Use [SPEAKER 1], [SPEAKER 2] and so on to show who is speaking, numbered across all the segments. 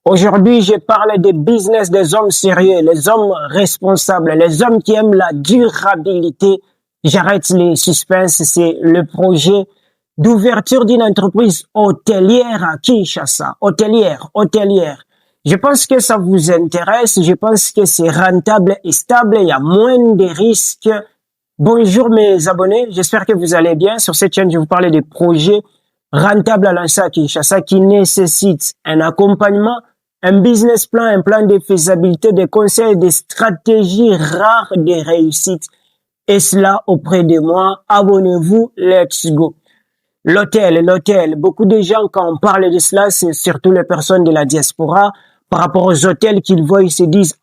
[SPEAKER 1] Aujourd'hui, je parle des business des hommes sérieux, les hommes responsables, les hommes qui aiment la durabilité. J'arrête les suspens, c'est le projet d'ouverture d'une entreprise hôtelière à Kinshasa. Hôtelière. Je pense que ça vous intéresse, je pense que c'est rentable et stable, il y a moins de risques. Bonjour mes abonnés, j'espère que vous allez bien. Sur cette chaîne, je vais vous parler des projets rentables à lancer à Kinshasa qui nécessitent un accompagnement, un business plan, un plan de faisabilité, des conseils, des stratégies rares de réussite. Et cela auprès de moi. Abonnez-vous, let's go. L'hôtel. Beaucoup de gens, quand on parle de cela, c'est surtout les personnes de la diaspora. Par rapport aux hôtels qu'ils voient, ils se disent,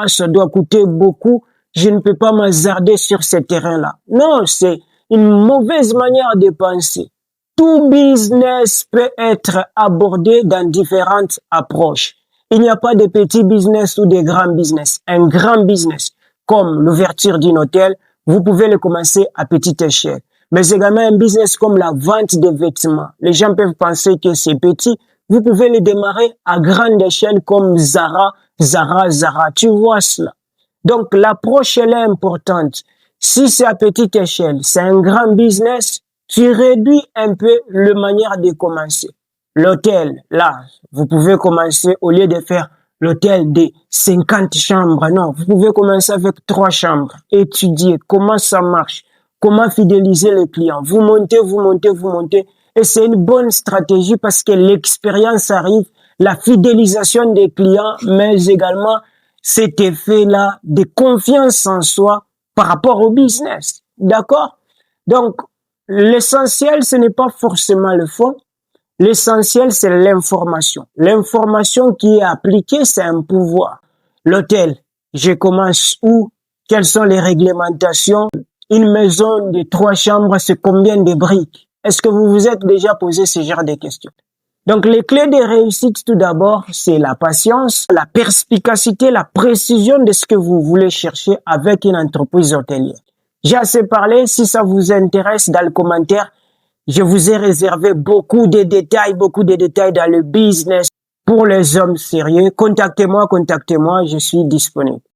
[SPEAKER 1] ça doit coûter beaucoup. Je ne peux pas m'hasarder sur ce terrain-là. Non, c'est une mauvaise manière de penser. Tout business peut être abordé dans différentes approches. Il n'y a pas de petits business ou de grands business. Un grand business, comme l'ouverture d'un hôtel, vous pouvez le commencer à petite échelle. Mais également un business comme la vente de vêtements. Les gens peuvent penser que c'est petit. Vous pouvez le démarrer à grande échelle comme Zara. Tu vois cela. Donc, l'approche, elle est importante. Si c'est à petite échelle, c'est un grand business, tu réduis un peu la manière de commencer. L'hôtel, là, vous pouvez commencer au lieu de faire l'hôtel de 50 chambres. Non, vous pouvez commencer avec 3 chambres. Étudier comment ça marche. Comment fidéliser les clients. Vous montez. Et c'est une bonne stratégie parce que l'expérience arrive, la fidélisation des clients, mais également cet effet-là de confiance en soi par rapport au business. D'accord? Donc, l'essentiel, ce n'est pas forcément le fond. L'essentiel, c'est l'information. L'information qui est appliquée, c'est un pouvoir. L'hôtel, je commence où? Quelles sont les réglementations? Une maison de 3 chambres, c'est combien de briques? Est-ce que vous vous êtes déjà posé ce genre de questions? Donc, les clés de réussite, tout d'abord, c'est la patience, la perspicacité, la précision de ce que vous voulez chercher avec une entreprise hôtelière. J'ai assez parlé. Si ça vous intéresse, dans le commentaire, je vous ai réservé beaucoup de détails dans le business pour les hommes sérieux. Contactez-moi, je suis disponible.